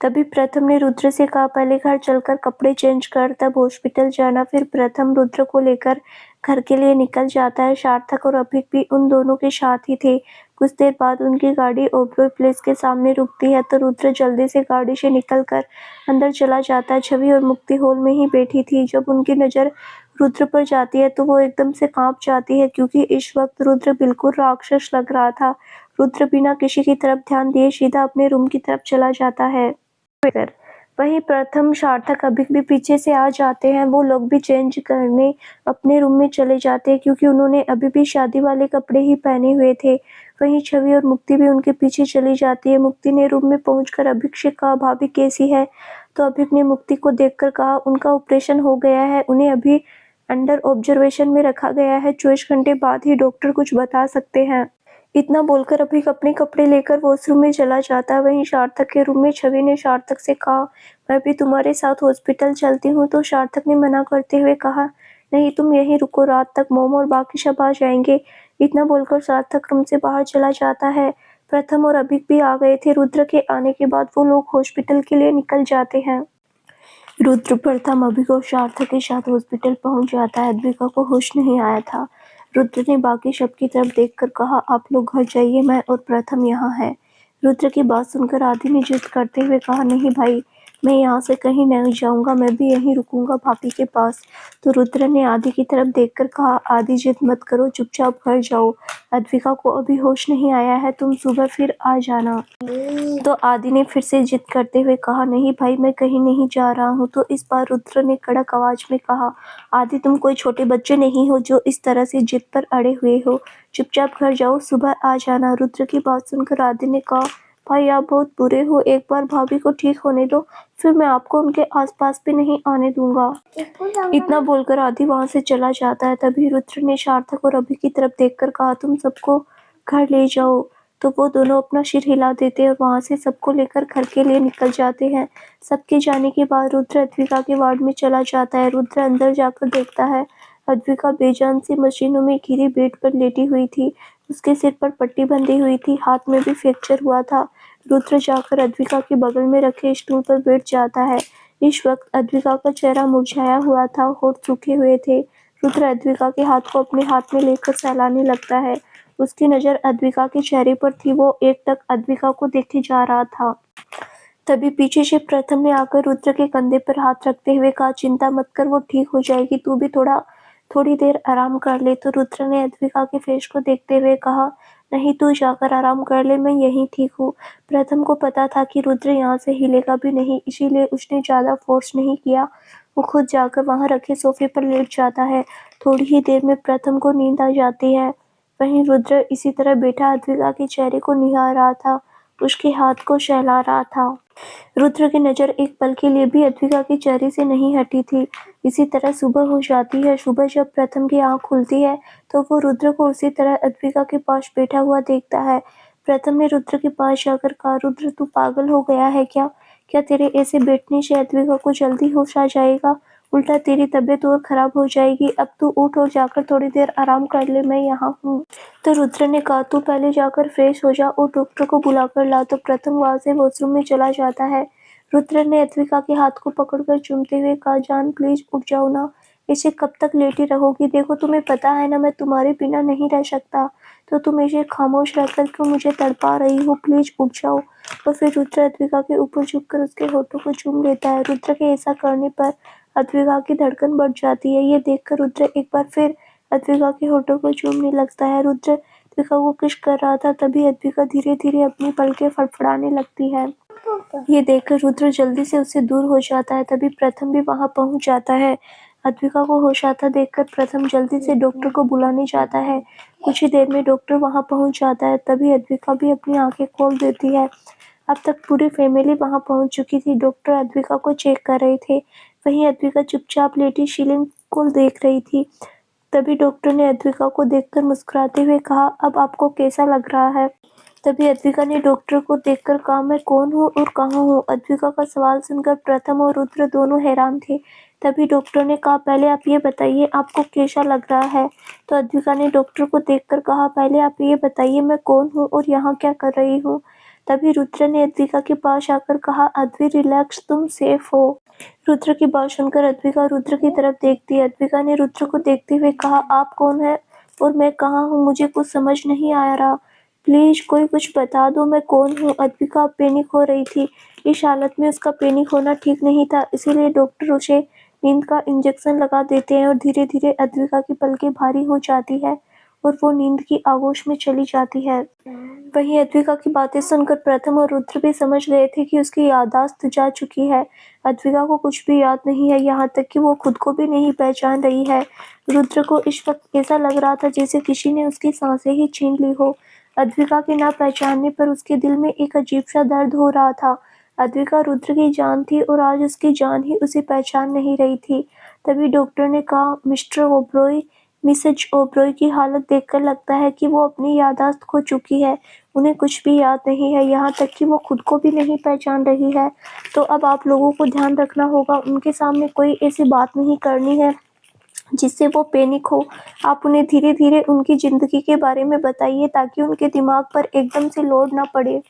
तभी प्रथम ने रुद्र से कहा, पहले घर चलकर कपड़े चेंज कर तब हॉस्पिटल जाना। फिर प्रथम रुद्र को लेकर घर के लिए निकल जाता है। सार्थक और अभिक भी उन दोनों के साथ ही थे। कुछ देर बाद उनकी गाड़ी ओबरॉय प्लेस के सामने रुकती है, तो रुद्र जल्दी से गाड़ी से निकलकर अंदर चला जाता है। छवि और मुक्ति हॉल में ही बैठी थी। जब उनकी नज़र रुद्र पर जाती है तो वो एकदम से कांप जाती है, क्योंकि इस वक्त रुद्र बिल्कुल राक्षस लग रहा था। रुद्र बिना किसी की तरफ ध्यान दिए सीधा अपने रूम की तरफ चला जाता है। वहीं प्रथम, सार्थक, अभिक भी पीछे से आ जाते हैं। वो लोग भी चेंज करने अपने रूम में चले जाते हैं, क्योंकि उन्होंने अभी भी शादी वाले कपड़े ही पहने हुए थे। वहीं छवि और मुक्ति भी उनके पीछे चली जाती है। मुक्ति ने रूम में पहुंचकर अभिक से कहा, भाभी कैसी है? तो अभिक ने मुक्ति को देखकर कहा, उनका ऑपरेशन हो गया है, उन्हें अभी अंडर ऑब्जर्वेशन में रखा गया है, 24 घंटे बाद ही डॉक्टर कुछ बता सकते हैं। इतना बोलकर अभिक अपने कपड़े लेकर वॉशरूम में चला जाता है। वहीं सार्थक के रूम में छवि ने सार्थक से कहा, मैं भी तुम्हारे साथ हॉस्पिटल चलती हूँ। तो सार्थक ने मना करते हुए कहा, नहीं, तुम यहीं रुको, रात तक मोम और बाकी सब आ जाएंगे। इतना बोलकर सार्थक रूम से बाहर चला जाता है। प्रथम और अभिक भी आ गए थे। रुद्र के आने के बाद वो लोग हॉस्पिटल के लिए निकल जाते हैं। रुद्र, प्रथम, अभिक और सार्थक के साथ हॉस्पिटल पहुंच जाता है। अद्विका को होश नहीं आया था। रुद्र ने बाकी सब की तरफ देखकर कहा, आप लोग घर जाइए, मैं और प्रथम यहाँ है। रुद्र की बात सुनकर आदि ने जिद करते हुए कहा, नहीं भाई, मैं यहाँ से कहीं नहीं जाऊंगा, मैं भी यहीं रुकूंगा भाभी के पास। तो रुद्र ने आदि की तरफ देखकर कहा, आदि जिद मत करो, चुपचाप घर जाओ, अद्विका को अभी होश नहीं आया है, तुम सुबह फिर आ जाना। तो आदि ने फिर से जिद करते हुए कहा, नहीं भाई, मैं कहीं नहीं जा रहा हूँ। तो इस बार रुद्र ने कड़क आवाज में कहा, आदि, तुम कोई छोटे बच्चे नहीं हो जो इस तरह से जिद पर अड़े हुए हो, चुपचाप घर जाओ, सुबह आ जाना। रुद्र की बात सुनकर आदि ने कहा, भाई आप बहुत बुरे हो, एक बार भाभी को ठीक होने दो, फिर मैं आपको उनके आसपास भी नहीं आने दूंगा। इतना बोलकर आदि वहां से चला जाता है। तभी रुद्र ने सार्थक और अभि की तरफ देखकर कहा, तुम सबको घर ले जाओ। तो वो दोनों अपना सिर हिला देते हैं और वहां से सबको लेकर घर के लिए निकल जाते हैं। सबके जाने के बाद रुद्र अद्विका के वार्ड में चला जाता है। रुद्र अंदर जाकर देखता है, अद्विका बेजान सी मशीनों में घिरी बेड पर लेटी हुई थी। उसके सिर पर पट्टी बंधी हुई थी, हाथ में भी फ्रैक्चर हुआ था। रुद्र जाकर अद्विका के बगल में रखे स्टूल पर बैठ जाता है। इस वक्त अद्विका का चेहरा मुरझाया हुआ था, होठ सूखे हुए थे। रुद्र अद्विका के हाथ को अपने हाथ में लेकर सहलाने लगता है। उसकी नज़र अद्विका के चेहरे पर थी। वो एकटक अद्विका को देखे जा रहा था। तभी पीछे से प्रथम ने आकर रुद्र के कंधे पर हाथ रखते हुए कहा, चिंता मत कर, वो ठीक हो जाएगी, तू भी थोड़ी देर आराम कर ले। तो रुद्र ने अद्विका के फेस को देखते हुए कहा, नहीं, तू जाकर आराम कर ले, मैं यहीं ठीक हूँ। प्रथम को पता था कि रुद्र यहाँ से हिलेगा भी नहीं, इसीलिए उसने ज़्यादा फोर्स नहीं किया। वो खुद जाकर वहाँ रखे सोफे पर लेट जाता है। थोड़ी ही देर में प्रथम को नींद आ जाती है। वहीं रुद्र इसी तरह बैठा अद्विका के चेहरे को निहार रहा था, उसके हाथ को सहला रहा था। रुद्र की नज़र एक पल के लिए भी अद्विका के चेहरे से नहीं हटी थी। इसी तरह सुबह हो जाती है। सुबह जब प्रथम की आंख खुलती है तो वो रुद्र को उसी तरह अद्विका के पास बैठा हुआ देखता है। प्रथम ने रुद्र के पास जाकर कहा, रुद्र, तू पागल हो गया है क्या? क्या तेरे ऐसे बैठने से अद्विका को जल्दी होश आ जाएगा? उल्टा तेरी तबीयत और खराब हो जाएगी। अब तू उठ और जाकर थोड़ी देर आराम कर ले, मैं यहाँ हूँ। तो रुद्र ने कहा, तू पहले जाकर फ्रेश हो जा और डॉक्टर को बुलाकर ला। तो प्रथम वहां से वॉशरूम में चला जाता है। रुद्र ने अद्विका के हाथ को पकड़कर चूमते हुए कहा, जान प्लीज उठ जाओ ना, ऐसे कब तक लेटी रहोगी? देखो, तुम्हें पता है ना, मैं तुम्हारे बिना नहीं रह सकता, तो तुम ऐसे खामोश रहकर क्यों मुझे तड़पा रही हो? प्लीज उठ जाओ। और फिर रुद्र अद्विका के ऊपर झुककर उसके होठों को चूम लेता है। रुद्र के ऐसा करने पर अद्विका की धड़कन बढ़ जाती है। ये देखकर रुद्र एक बार फिर अद्विका के होठों को चूमने लगता है। रुद्र अद्विका को किस कर रहा था, तभी अद्विका धीरे धीरे अपनी पलकें फड़फड़ाने लगती है। ये देखकर रुद्र जल्दी से उससे दूर हो जाता है। तभी प्रथम भी वहां पहुंच जाता है। अद्विका को होश आता देखकर प्रथम जल्दी से डॉक्टर को बुलाने जाता है। कुछ ही देर में डॉक्टर वहां पहुंच जाता है। तभी अद्विका भी अपनी आंखें खोल देती है। अब तक पूरी फैमिली वहां पहुंच चुकी थी। डॉक्टर अद्विका को चेक कर रहे थे। वहीं अद्विका चुपचाप लेटी सीलिंग को देख रही थी। तभी डॉक्टर ने अद्विका को देखकर मुस्कुराते हुए कहा, अब आपको कैसा लग रहा है? तभी अद्विका ने डॉक्टर को देखकर कहा, मैं कौन हूँ और कहाँ हूँ? अद्विका का सवाल सुनकर प्रथम और रुद्र दोनों हैरान थे। तभी डॉक्टर ने कहा, पहले आप ये बताइए, आपको कैसा लग रहा है? तो अद्विका ने डॉक्टर को देखकर कहा, पहले आप ये बताइए, मैं कौन हूँ और यहाँ क्या कर रही हूँ? तभी रुद्र ने अद्विका के पास आकर कहा, अद्वि रिलैक्स, तुम सेफ हो। रुद्र की बात सुनकर अद्विका रुद्र की तरफ देखती है। अद्विका ने रुद्र को देखते हुए कहा, आप कौन है और मैं कहाँ हूँ? मुझे कुछ समझ नहीं आ रहा, प्लीज कोई कुछ बता दो, मैं कौन हूँ? अद्विका पैनिक हो रही थी। इस हालत में उसका पैनिक होना ठीक नहीं था, इसीलिए डॉक्टर उसे नींद का इंजेक्शन लगा देते हैं और धीरे धीरे अद्विका की पलकें भारी हो जाती है और वो नींद की आगोश में चली जाती है। वहीं अद्विका की बातें सुनकर प्रथम और रुद्र भी समझ गए थे कि उसकी याददाश्त जा चुकी है। अद्विका को कुछ भी याद नहीं है, यहाँ तक कि वो खुद को भी नहीं पहचान रही है। रुद्र को इस वक्त ऐसा लग रहा था जैसे किसी ने उसकी सांसें ही छीन ली हो। अद्विका के ना पहचानने पर उसके दिल में एक अजीब सा दर्द हो रहा था। अद्विका रुद्र की जान थी और आज उसकी जान ही उसे पहचान नहीं रही थी। तभी डॉक्टर ने कहा, मिस्टर ओबरॉय, मिसेज ओबरॉय की हालत देखकर लगता है कि वो अपनी याददाश्त खो चुकी है। उन्हें कुछ भी याद नहीं है, यहाँ तक कि वो खुद को भी नहीं पहचान रही है। तो अब आप लोगों को ध्यान रखना होगा, उनके सामने कोई ऐसी बात नहीं करनी है जिससे वो पैनिक हो। आप उन्हें धीरे धीरे उनकी ज़िंदगी के बारे में बताइए ताकि उनके दिमाग पर एकदम से लोड ना पड़े।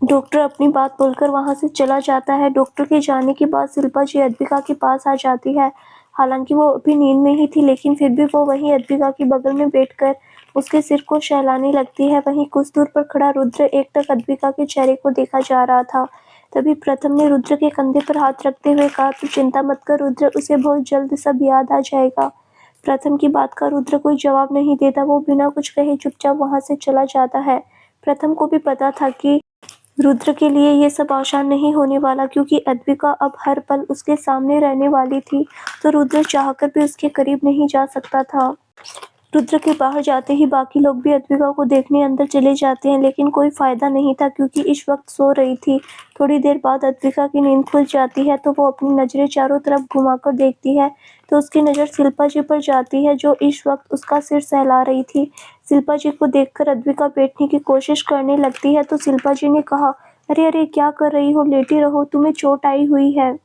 डॉक्टर अपनी बात बोलकर वहाँ से चला जाता है। डॉक्टर के जाने के बाद शिल्पा जी अद्विका के पास आ जाती है। हालांकि वो अभी नींद में ही थी, लेकिन फिर भी वो वहीं अद्विका के बगल में बैठकर उसके सिर को सहलाने लगती है। वहीं कुछ दूर पर खड़ा रुद्र एकटक अद्विका के चेहरे को देखा जा रहा था। तभी प्रथम ने रुद्र के कंधे पर हाथ रखते हुए कहा, तू चिंता मत कर रुद्र, उसे बहुत जल्द सब याद आ जाएगा। प्रथम की बात का रुद्र कोई जवाब नहीं देता। वो बिना कुछ कहे चुपचाप वहाँ से चला जाता है। प्रथम को भी पता था कि रुद्र के लिए ये सब आसान नहीं होने वाला, क्योंकि अद्विका अब हर पल उसके सामने रहने वाली थी, तो रुद्र चाहकर भी उसके करीब नहीं जा सकता था। रुद्र के बाहर जाते ही बाकी लोग भी अद्विका को देखने अंदर चले जाते हैं, लेकिन कोई फायदा नहीं था क्योंकि इस वक्त सो रही थी। थोड़ी देर बाद अद्विका की नींद खुल जाती है, तो वो अपनी नज़रें चारों तरफ घुमाकर देखती है, तो उसकी नज़र शिल्पा जी पर जाती है, जो इस वक्त उसका सिर सहला रही थी। शिल्पा जी को देखकर अद्विका बैठने की कोशिश करने लगती है, तो शिल्पा जी ने कहा, अरे अरे क्या कर रही हो, लेटी रहो, तुम्हें चोट आई हुई है।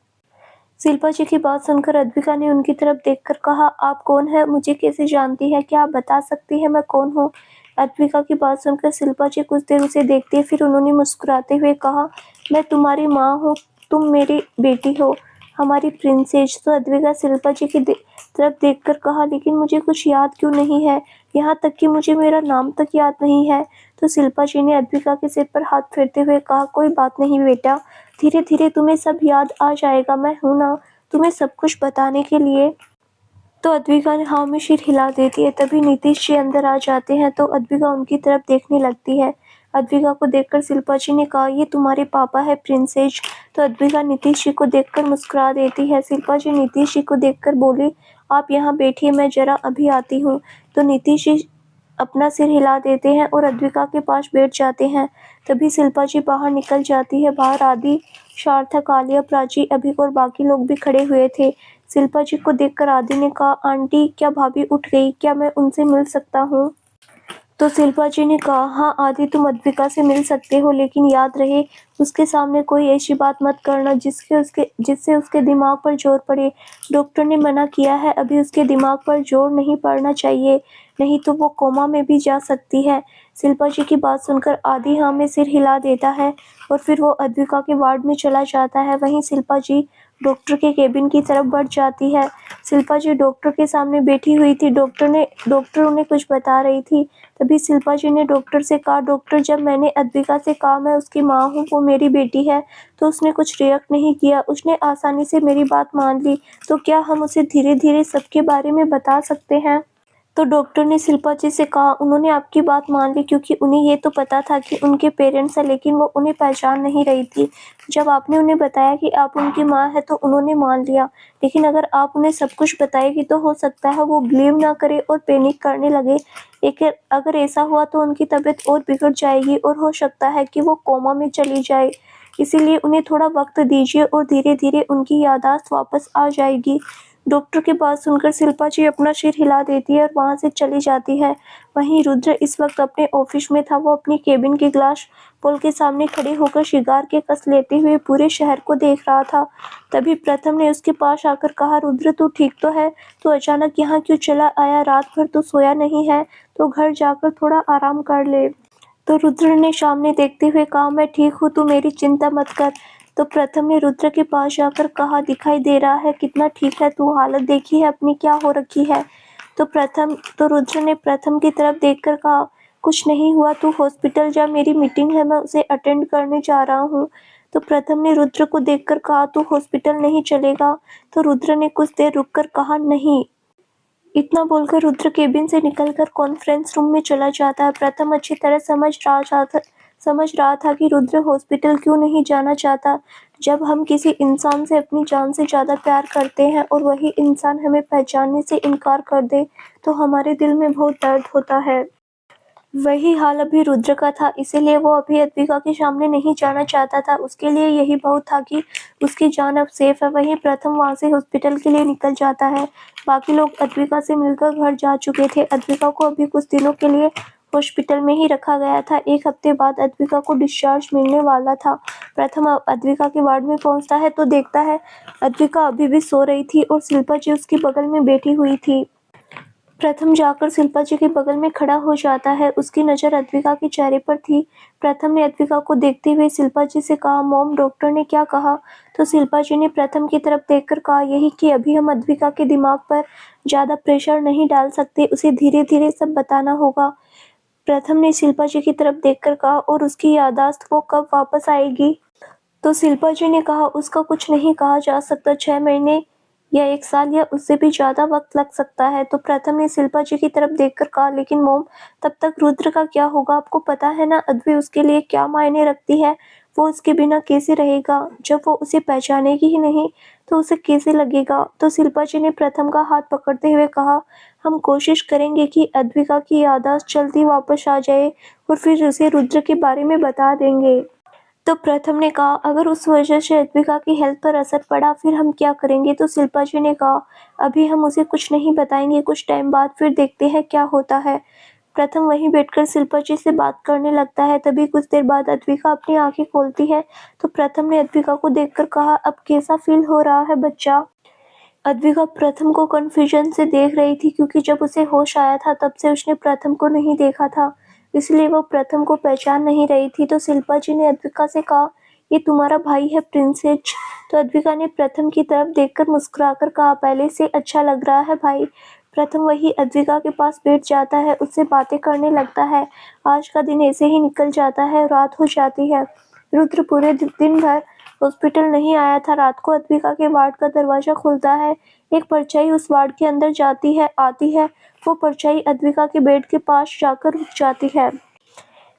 शिल्पा जी की बात सुनकर अद्विका ने उनकी तरफ देखकर कहा, आप कौन है, मुझे कैसे जानती है, क्या आप बता सकती है मैं कौन हूँ। अद्विका की बात सुनकर शिल्पा जी कुछ देर उसे देखती है, फिर उन्होंने मुस्कुराते हुए कहा, मैं तुम्हारी माँ हूँ, तुम मेरी बेटी हो, हमारी प्रिंसेस। तो अद्विका शिल्पा जी की तरफ देखकर कहा, लेकिन मुझे कुछ याद क्यों नहीं है, यहाँ तक कि मुझे मेरा नाम तक याद नहीं है। तो शिल्पा जी ने अद्विका के सिर पर हाथ फेरते हुए कहा, कोई बात नहीं बेटा, धीरे धीरे तुम्हें सब याद आ जाएगा, मैं हूं ना तुम्हें सब कुछ बताने के लिए। तो अद्विका ने हाँ में सिर हिला देती है। तभी नीतीश जी अंदर आ जाते हैं, तो अद्विका उनकी तरफ देखने लगती है। अद्विका को देखकर शिल्पा जी ने कहा, ये तुम्हारे पापा है प्रिंसेस। तो अद्विका नीतीश जी को देखकर मुस्कुरा देती है। शिल्पा जी नीतीश जी को देखकर बोली, आप यहाँ बैठिए, मैं जरा अभी आती हूँ। तो नीतीश जी अपना सिर हिला देते हैं और अद्विका के पास बैठ जाते हैं। तभी शिल्पा जी बाहर निकल जाती है। बाहर आदि, सार्थक, आलिया, प्राची, अभिक और बाकी लोग भी खड़े हुए थे। शिल्पा जी को देखकर आदि ने कहा, आंटी क्या भाभी उठ गई, क्या मैं उनसे मिल सकता हूँ। तो शिल्पा जी ने कहा, हाँ आदि, तुम अद्विका से मिल सकते हो, लेकिन याद रहे उसके सामने कोई ऐसी बात मत करना जिससे उसके दिमाग पर जोर पड़े। डॉक्टर ने मना किया है, अभी उसके दिमाग पर जोर नहीं पड़ना चाहिए, नहीं तो वो कोमा में भी जा सकती है। शिल्पा जी की बात सुनकर आदि हाँ में सिर हिला देता है और फिर वो अद्विका के वार्ड में चला जाता है। वहीं शिल्पा जी डॉक्टर के केबिन की तरफ बढ़ जाती है। शिल्पा जी डॉक्टर के सामने बैठी हुई थी। डॉक्टर उन्हें कुछ बता रही थी। तभी शिल्पा जी ने डॉक्टर से कहा, डॉक्टर, जब मैंने अद्विका से कहा मैं उसकी माँ हूँ, वो मेरी बेटी है, तो उसने कुछ रिएक्ट नहीं किया, उसने आसानी से मेरी बात मान ली, तो क्या हम उसे धीरे धीरे सबके बारे में बता सकते हैं। तो डॉक्टर ने शिल्पा जी से कहा, उन्होंने आपकी बात मान ली क्योंकि उन्हें ये तो पता था कि उनके पेरेंट्स हैं, लेकिन वो उन्हें पहचान नहीं रही थी। जब आपने उन्हें बताया कि आप उनकी माँ है तो उन्होंने मान लिया, लेकिन अगर आप उन्हें सब कुछ बताएगी तो हो सकता है वो बिलीव ना करे और पैनिक करने लगे। एक अगर ऐसा हुआ तो उनकी तबीयत और बिगड़ जाएगी और हो सकता है कि वो कोमा में चली जाए। इसीलिए उन्हें थोड़ा वक्त दीजिए और धीरे धीरे उनकी याददाश्त वापस आ जाएगी। डॉक्टर की बात सुनकर शिल्पा जी अपना सिर हिला देती है और वहाँ से चली जाती है। वहीं रुद्र इस वक्त अपने ऑफिस में था। वो अपनी केबिन के ग्लास पोल के सामने खड़े होकर शिगार के कस लेते हुए पूरे शहर को देख रहा था। तभी प्रथम ने उसके पास आकर कहा, रुद्र तू ठीक तो है, तू अचानक यहाँ क्यों चला आया, रात भर तू सोया नहीं है, तो घर जाकर थोड़ा आराम कर ले। तो रुद्र ने सामने देखते हुए कहा, मैं ठीक हूँ, तू मेरी चिंता मत कर। तो प्रथम ने रुद्र के पास जाकर कहा, दिखाई दे रहा है कितना ठीक है तू, हालत देखी है अपनी क्या हो रखी है। तो रुद्र ने प्रथम की तरफ देखकर कहा, कुछ नहीं हुआ, तू हॉस्पिटल जा, मेरी मीटिंग है, मैं उसे अटेंड करने जा रहा हूँ। तो प्रथम ने रुद्र को देखकर कहा, तू हॉस्पिटल नहीं चलेगा। तो रुद्र ने कुछ देर रुककर कहा, नहीं। इतना बोलकर रुद्र केबिन से निकलकर कॉन्फ्रेंस रूम में चला जाता है। प्रथम अच्छी तरह समझ रहा था कि रुद्र हॉस्पिटल क्यों नहीं जाना चाहता। जब हम किसी इंसान से अपनी जान से ज़्यादा प्यार करते हैं और वही इंसान हमें पहचानने से इनकार कर दे, तो हमारे दिल में बहुत दर्द होता है। वही हाल अभी रुद्र का था, इसीलिए वो अभी अद्विका के सामने नहीं जाना चाहता था। उसके लिए यही बहुत था कि उसकी जान अब सेफ है। वहीं प्रथम वहाँ से हॉस्पिटल के लिए निकल जाता है। बाकी लोग अद्विका से मिलकर घर जा चुके थे। अद्विका को अभी कुछ दिनों के लिए हॉस्पिटल में ही रखा गया था। एक हफ्ते बाद अद्विका को डिस्चार्ज मिलने वाला था। प्रथम अद्विका के वार्ड में पहुंचता है तो देखता है अद्विका अभी भी सो रही थी और शिल्पा जी उसके बगल में बैठी हुई थी। प्रथम जाकर शिल्पा जी के बगल में खड़ा हो जाता है। उसकी नज़र अद्विका के चेहरे पर थी। प्रथम ने अद्विका को देखते हुए शिल्पा जी से कहा, मॉम डॉक्टर ने क्या कहा? तो शिल्पा जी ने प्रथम की तरफ देखकर कहा, यही कि अभी हम अद्विका के दिमाग पर ज़्यादा प्रेशर नहीं डाल सकते, उसे धीरे धीरे सब बताना होगा। प्रथम ने शिल्पा जी की तरफ देखकर कहा, और उसकी याददाश्त वो कब वापस आएगी? तो शिल्पा जी ने कहा, उसका कुछ नहीं कहा जा सकता, 6 महीने या 1 साल या उससे भी ज़्यादा वक्त लग सकता है। तो प्रथम ने शिल्पा जी की तरफ देखकर कहा, लेकिन मोम तब तक रुद्र का क्या होगा? आपको पता है ना अद्वि उसके लिए क्या मायने रखती है? वो उसके बिना कैसे रहेगा? जब वो उसे पहचानेगी ही नहीं तो उसे कैसे लगेगा? तो शिल्पा जी ने प्रथम का हाथ पकड़ते हुए कहा, हम कोशिश करेंगे कि अद्विका की याददाश्त जल्दी वापस आ जाए और फिर उसे रुद्र के बारे में बता देंगे। तो प्रथम ने कहा, अगर उस वजह से अद्विका की हेल्थ पर असर पड़ा फिर हम क्या करेंगे? तो शिल्पा जी ने कहा, अभी हम उसे कुछ नहीं बताएंगे, कुछ टाइम बाद फिर देखते हैं क्या होता है। प्रथम वहीं बैठकर शिल्पा जी से बात करने लगता है। तभी कुछ देर बाद अद्विका अपनी आंखें खोलती है तो प्रथम ने अद्विका को देखकर कहा, अब कैसा फील हो रहा है बच्चा? अद्विका प्रथम को कन्फ्यूजन से देख रही थी, क्योंकि जब उसे होश आया था तब से उसने प्रथम को नहीं देखा था, इसलिए वो प्रथम को पहचान नहीं रही थी। तो शिल्पा जी ने अद्विका से कहा, ये तुम्हारा भाई है प्रिंसेस? तो अद्विका ने प्रथम की तरफ देखकर मुस्कुराकर कहा, पहले से अच्छा लग रहा है भाई। प्रथम वही अद्विका के पास बैठ जाता है, उससे बातें करने लगता है। आज का दिन ऐसे ही निकल जाता है, रात हो जाती है। रुद्र पूरे दिन भर हॉस्पिटल नहीं आया था। रात को अद्विका के वार्ड का दरवाजा खुलता है। एक परछाई उस वार्ड के अंदर आती है। वो परछाई अद्विका के बेड के पास जाकर रुक जाती है।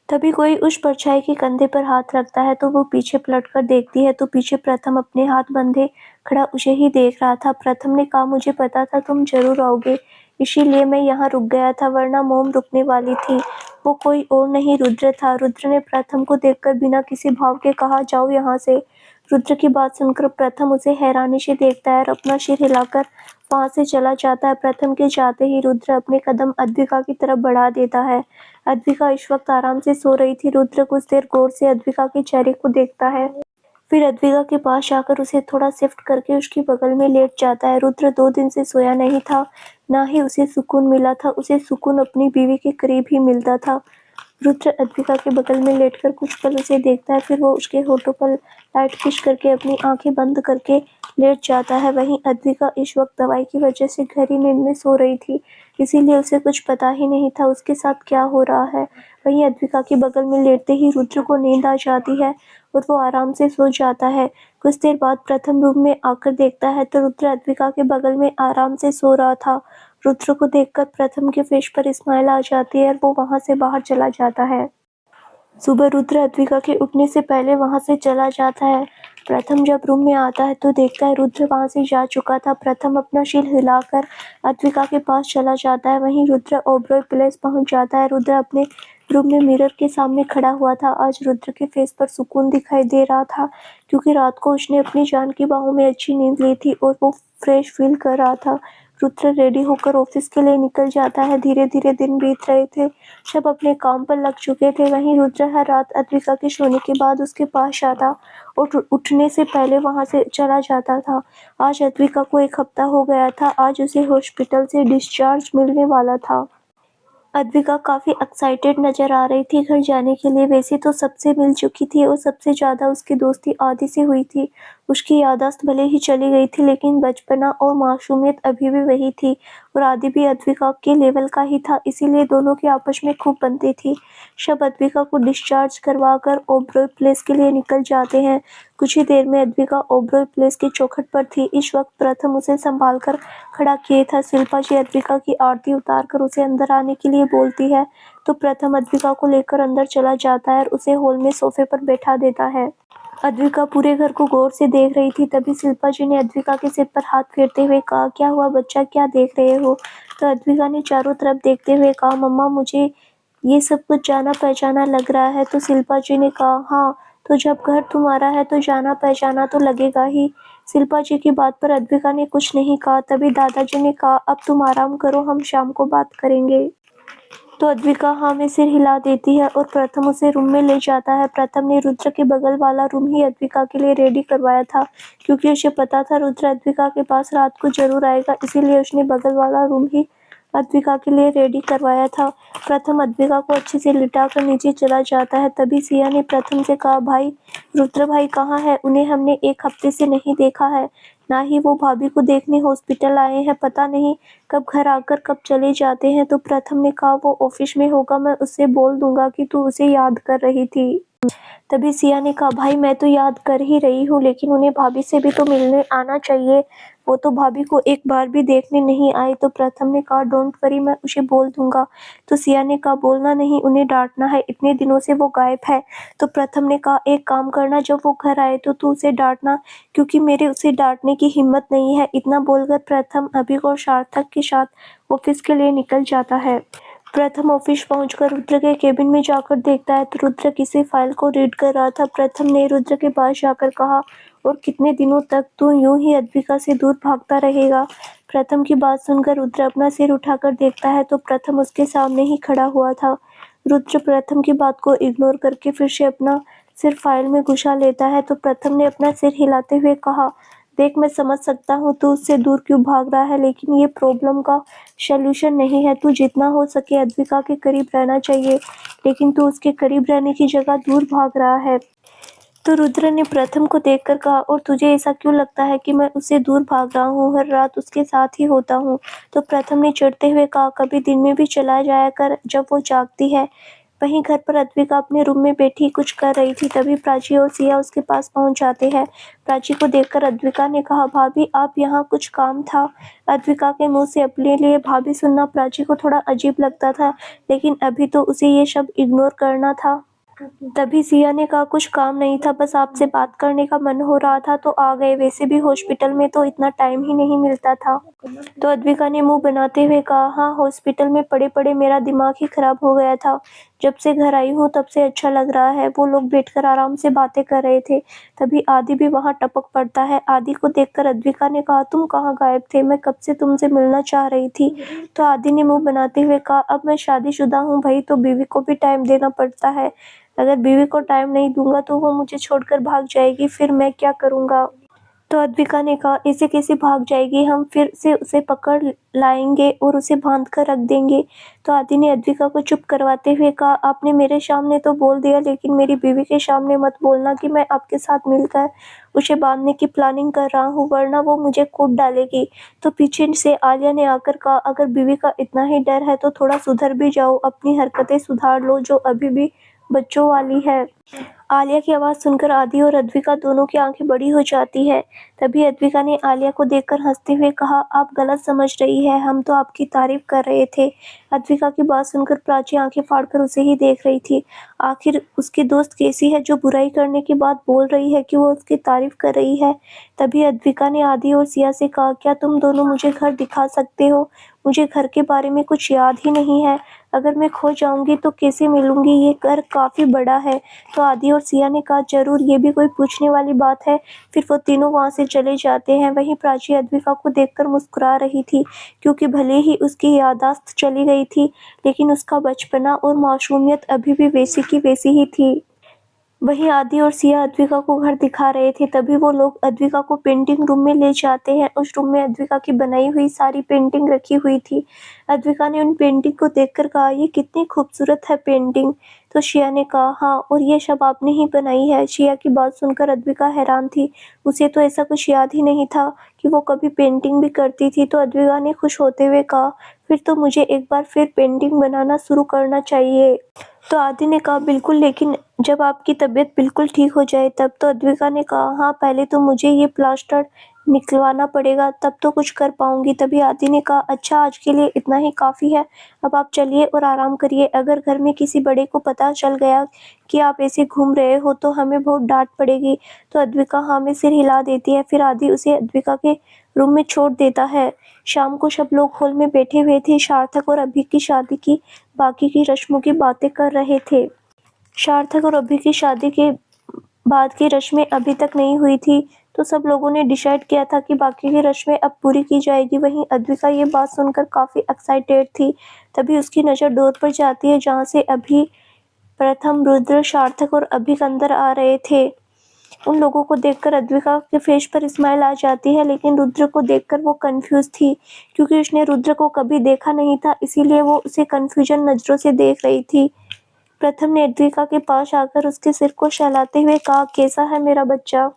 तभी कोई उस परछाई के कंधे पर हाथ रखता है तो वो पीछे पलटकर देखती है तो पीछे प्रथम अपने हाथ बंधे खड़ा उसे ही देख रहा था। प्रथम ने कहा, मुझे पता था तुम जरूर आओगे, इसीलिए मैं यहाँ रुक गया था, वरना मोम रुकने वाली थी। वो कोई और नहीं रुद्र था। रुद्र ने प्रथम को देखकर बिना किसी भाव के कहा, जाओ यहाँ से। रुद्र की बात सुनकर प्रथम उसे हैरानी से देखता है और अपना सिर हिलाकर वहां से चला जाता है। प्रथम के जाते ही रुद्र अपने कदम अद्विका की तरफ बढ़ा देता है। अद्विका इस वक्त आराम से सो रही थी। रुद्र कुछ देर गौर से अद्विका के चेहरे को देखता है, फिर अद्विका के पास जाकर उसे थोड़ा शिफ्ट करके उसके बगल में लेट जाता है। रुद्र 2 दिन से सोया नहीं था, ना ही उसे सुकून मिला था। उसे सुकून अपनी बीवी के करीब ही मिलता था। रुद्र अद्विका के बगल में लेटकर कुछ पल उसे देखता है, फिर वो उसके होठों पर लाइट किस करके अपनी आंखें बंद करके लेट जाता है। वहीं अद्विका इस वक्त दवाई की वजह से गहरी नींद में सो रही थी, इसीलिए उसे कुछ पता ही नहीं था उसके साथ क्या हो रहा है। वहीं अद्विका के बगल में लेटते ही रुद्र को नींद आ जाती है और वो आराम से सो जाता है। कुछ देर बाद प्रथम रूम में आकर देखता है तो रुद्र अद्विका के बगल में आराम से सो रहा था। रुद्र को देखकर प्रथम के फेस पर स्माइल आ जाती है और वो वहां से बाहर चला जाता है। सुबह रुद्र अद्विका के उठने से पहले वहां से चला जाता है। प्रथम जब रूम में आता है तो देखता है रुद्र वहां से जा चुका था। प्रथम अपना सिर हिलाकर अद्विका के पास चला जाता है। वहीं रुद्र ओबरॉय प्लेस पहुंच जाता है। रुद्र अपने रूम में मिरर के सामने खड़ा हुआ था। आज रुद्र के फेस पर सुकून दिखाई दे रहा था, क्योंकि रात को उसने अपनी जान की बाहों में अच्छी नींद ली थी और वो फ्रेश फील कर रहा था। रुद्र रेडी होकर ऑफिस के लिए निकल जाता है। धीरे धीरे दिन बीत रहे थे, सब अपने काम पर लग चुके थे। वहीं रुद्र हर रात अद्विका के सोने के बाद उसके पास आता और उठने से पहले वहां से चला जाता था। आज अद्विका को 1 हफ्ता हो गया था। आज उसे हॉस्पिटल से डिस्चार्ज मिलने वाला था। अद्विका काफ़ी एक्साइटेड नज़र आ रही थी घर जाने के लिए। वैसे तो सबसे मिल चुकी थी और सबसे ज़्यादा उसकी दोस्ती आदि से हुई थी। उसकी याददाश्त भले ही चली गई थी, लेकिन बचपना और मासूमियत अभी भी वही थी और आदि भी अद्विका के लेवल का ही था, इसीलिए दोनों की आपस में खूब बनती थी। सब अद्विका को डिस्चार्ज करवा कर ओबरॉय प्लेस के लिए निकल जाते हैं। कुछ ही देर में अद्विका ओबरॉय प्लेस की चौखट पर थी। इस वक्त प्रथम उसे संभाल कर खड़ा किए था। शिल्पा जी अद्विका की आरती उतार कर उसे अंदर आने के लिए बोलती है तो प्रथम अद्विका को लेकर अंदर चला जाता है और उसे हॉल में सोफे पर बैठा देता है। अद्विका पूरे घर को गौर से देख रही थी। तभी शिल्पा जी ने अद्विका के सिर पर हाथ फेरते हुए कहा, क्या हुआ बच्चा, क्या देख रहे हो? तो अद्विका ने चारों तरफ देखते हुए कहा, मम्मा मुझे ये सब कुछ जाना पहचाना लग रहा है। तो शिल्पा जी ने कहा, हाँ, तो जब घर तुम्हारा है तो जाना पहचाना तो लगेगा ही। शिल्पा जी की बात पर अद्विका ने कुछ नहीं कहा। तभी दादाजी ने कहा, अब तुम आराम करो, हम शाम को बात करेंगे। तो अद्विका हाँ में सिर हिला देती है और प्रथम उसे रूम में ले जाता है। प्रथम ने रुद्र के बगल वाला रूम ही अद्विका के लिए रेडी करवाया था, क्योंकि उसे पता था रुद्र अद्विका के पास रात को जरूर आएगा, इसीलिए उसने बगल वाला रूम ही अद्विका के लिए रेडी करवाया था। प्रथम अद्विका को अच्छे से लिटा कर नीचे चला जाता है। तभी सिया ने प्रथम से कहा, भाई, रुद्र भाई कहाँ है? उन्हें हमने 1 हफ्ते से नहीं देखा है, ना ही वो भाभी को देखने हॉस्पिटल आए हैं। पता नहीं कब घर आकर कब चले जाते हैं। तो प्रथम ने कहा, वो ऑफिस में होगा, मैं उससे बोल दूंगा कि तू उसे याद कर रही थी। तभी सिया ने कहा, भाई मैं तो याद कर ही रही हूँ, लेकिन उन्हें भाभी से भी तो मिलने आना चाहिए, वो तो भाभी को एक बार भी देखने नहीं आई। तो प्रथम ने कहा, डोंट वरी, मैं उसे बोल दूंगा। तो सिया ने कहा, बोलना नहीं, उन्हें डांटना है, इतने दिनों से वो गायब है। तो प्रथम ने कहा, एक काम करना, जब वो घर आए तो तू उसे डांटना, क्योंकि मेरे उसे डांटने की हिम्मत नहीं है। इतना बोलकर प्रथम अभी और सार्थक के साथ ऑफिस के लिए निकल जाता है। प्रथम ऑफिस पहुंचकर रुद्र के केबिन में जाकर देखता है तो रुद्र किसी फाइल को रीड कर रहा था। प्रथम ने रुद्र के पास जाकर कहा, और कितने दिनों तक तू यूं ही अद्विका से दूर भागता रहेगा? प्रथम की बात सुनकर रुद्र अपना सिर उठाकर देखता है तो प्रथम उसके सामने ही खड़ा हुआ था। रुद्र प्रथम की बात को इग्नोर करके फिर से अपना सिर फाइल में घुसा लेता है। तो प्रथम ने अपना सिर हिलाते हुए कहा, देख, मैं समझ सकता हूँ तू उससे दूर क्यों भाग रहा है, लेकिन ये प्रॉब्लम का सॉल्यूशन नहीं है। तू जितना हो सके अद्विका के करीब रहना चाहिए, लेकिन तू उसके करीब रहने की जगह दूर भाग रहा है। तो रुद्र ने प्रथम को देखकर कहा, और तुझे ऐसा क्यों लगता है कि मैं उससे दूर भाग रहा हूँ? हर रात उसके साथ ही होता हूँ। तो प्रथम ने चिढ़ते हुए कहा, कभी दिन में भी चला जाया कर जब वो जागती है। वहीं घर पर अद्विका अपने रूम में बैठी कुछ कर रही थी। तभी प्राची और सिया उसके पास पहुंच जाते हैं। प्राची को देखकर अद्विका ने कहा, भाभी, आप यहाँ, कुछ काम था? अद्विका के मुंह से अपने लिए भाभी सुनना प्राची को थोड़ा अजीब लगता था, लेकिन अभी तो उसे ये शब्द इग्नोर करना था। तभी सिया ने कहा, कुछ काम नहीं था, बस आपसे बात करने का मन हो रहा था तो आ गए, वैसे भी हॉस्पिटल में तो इतना टाइम ही नहीं मिलता था। तो अद्विका ने मुंह बनाते हुए कहा, हाँ, हॉस्पिटल में पड़े पड़े मेरा दिमाग ही खराब हो गया था। जब से घर आई हूँ तब से अच्छा लग रहा है। वो लोग बैठकर आराम से बातें कर रहे थे। तभी आदि भी वहां टपक पड़ता है। आदि को देखकर अद्विका ने कहा, तुम कहाँ गायब थे? मैं कब से तुमसे मिलना चाह रही थी। तो आदि ने मुंह बनाते हुए कहा, अब मैं शादीशुदा हूँ भाई, तो बीवी को भी टाइम देना पड़ता है। अगर बीवी को टाइम नहीं दूंगा तो वो मुझे छोड़कर भाग जाएगी, फिर मैं क्या करूंगा? तो अद्विका ने कहा, ऐसे कैसे भाग जाएगी? हम फिर से उसे पकड़ लाएंगे और उसे बांध कर रख देंगे। तो आदि ने अद्विका को चुप करवाते हुए कहा, आपने मेरे सामने तो बोल दिया, लेकिन मेरी बीवी के सामने मत बोलना कि मैं आपके साथ मिलकर उसे बांधने की प्लानिंग कर रहा हूँ, वरना वो मुझे कूट डालेगी। तो पीछे से आलिया ने आकर कहा, अगर बीवी का इतना ही डर है तो थोड़ा सुधर भी जाओ, अपनी हरकतें सुधार लो जो अभी भी बच्चों वाली है। आलिया की आवाज़ सुनकर आदि और अद्विका दोनों की आंखें बड़ी हो जाती है। तभी अद्विका ने आलिया को देखकर हंसते हुए कहा, आप गलत समझ रही है, हम तो आपकी तारीफ कर रहे थे। अद्विका की बात सुनकर प्राची आंखें फाड़कर उसे ही देख रही थी। आखिर उसकी दोस्त कैसी है जो बुराई करने के बाद बोल रही है कि वो उसकी तारीफ कर रही है। तभी अद्विका ने आदि और सिया से कहा, क्या तुम दोनों मुझे घर दिखा सकते हो? मुझे घर के बारे में कुछ याद ही नहीं है। अगर मैं खो जाऊंगी तो कैसे मिलूंगी? ये घर काफी बड़ा है। तो आदि और सिया ने कहा, जरूर, ये भी कोई पूछने वाली बात है। फिर वो तीनों वहां से चले जाते हैं। वहीं प्राची अद्विका को देखकर मुस्कुरा रही थी, क्योंकि भले ही उसकी याददाश्त चली गई थी, लेकिन उसका बचपना और मासूमियत अभी भी वैसी की वैसी ही थी। वहीं आदि और सिया अद्विका को घर दिखा रहे थे। तभी वो लोग अद्विका को पेंटिंग रूम में ले जाते हैं। उस रूम में अद्विका की बनाई हुई सारी पेंटिंग रखी हुई थी। अद्विका ने उन पेंटिंग को देखकर कहा, ये कितनी खूबसूरत है पेंटिंग। तो शिया ने कहा, हाँ, और ये सब आपने ही बनाई है। शिया की बात सुनकर अद्विका हैरान थी। उसे तो ऐसा कुछ याद ही नहीं था कि वो कभी पेंटिंग भी करती थी। तो अद्विका ने खुश होते हुए कहा, फिर तो मुझे एक बार फिर पेंटिंग बनाना शुरू करना चाहिए। तो आदि ने कहा, बिल्कुल, लेकिन जब आपकी तबीयत बिल्कुल ठीक हो जाए तब। तो अद्विका ने कहा, हाँ, पहले तो मुझे ये प्लास्टर निकलवाना पड़ेगा, तब तो कुछ कर पाऊंगी। तभी आदि ने कहा, अच्छा, आज के लिए इतना ही काफ़ी है, अब आप चलिए और आराम करिए। अगर घर में किसी बड़े को पता चल गया कि आप ऐसे घूम रहे हो तो हमें बहुत डांट पड़ेगी। तो अद्विका हाँ में सिर हिला देती है। फिर आदि उसे अद्विका के रूम में छोड़ देता है। शाम को सब लोग हॉल में बैठे हुए थे। सार्थक और अभि की शादी की बाकी की रस्मों की बातें कर रहे थे। सार्थक और अभि की शादी के बाद की रस्में अभी तक नहीं हुई थी, तो सब लोगों ने डिसाइड किया था कि बाकी की रस्में अब पूरी की जाएगी। वहीं अद्विका ये बात सुनकर काफ़ी एक्साइटेड थी। तभी उसकी नज़र डोर पर जाती है, जहाँ से अभी प्रथम, रुद्र, सार्थक और अभि अंदर आ रहे थे। उन लोगों को देखकर अद्विका के फेस पर स्माइल आ जाती है, लेकिन रुद्र को देखकर वो कंफ्यूज थी, क्योंकि उसने रुद्र को कभी देखा नहीं था, इसीलिए वो उसे कंफ्यूजन नज़रों से देख रही थी। प्रथम ने अद्विका के पास आकर उसके सिर को सहलाते हुए कहा, कैसा है मेरा बच्चा?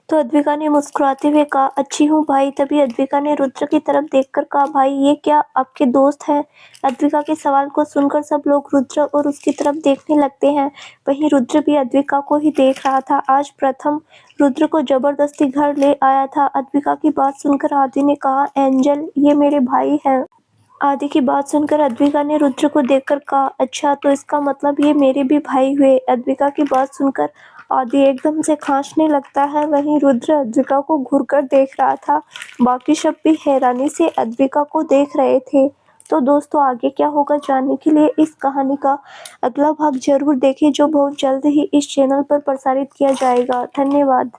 तो अद्विका ने मुस्कुराते हुए कहा, अच्छी हूँ भाई। तभी अद्विका ने रुद्र की तरफ देखकर कहा, भाई ये क्या आपके दोस्त हैं? अद्विका के सवाल को सुनकर सब लोग रुद्र और उसकी तरफ देखने लगते हैं। वहीं रुद्र भी अद्विका को ही देख रहा था। आज प्रथम रुद्र को जबरदस्ती घर ले आया था। अद्विका की बात सुनकर आदि ने कहा, एंजल ये मेरे भाई हैं। आदि की बात सुनकर अद्विका ने रुद्र को देखकर कहा, अच्छा तो इसका मतलब ये मेरे भी भाई हुए। अद्विका की बात सुनकर आदि एकदम से खांसने लगता है। वहीं रुद्र अद्विका को घूरकर देख रहा था। बाकी सब भी हैरानी से अद्विका को देख रहे थे। तो दोस्तों, आगे क्या होगा जानने के लिए इस कहानी का अगला भाग जरूर देखें, जो बहुत जल्द ही इस चैनल पर प्रसारित किया जाएगा। धन्यवाद।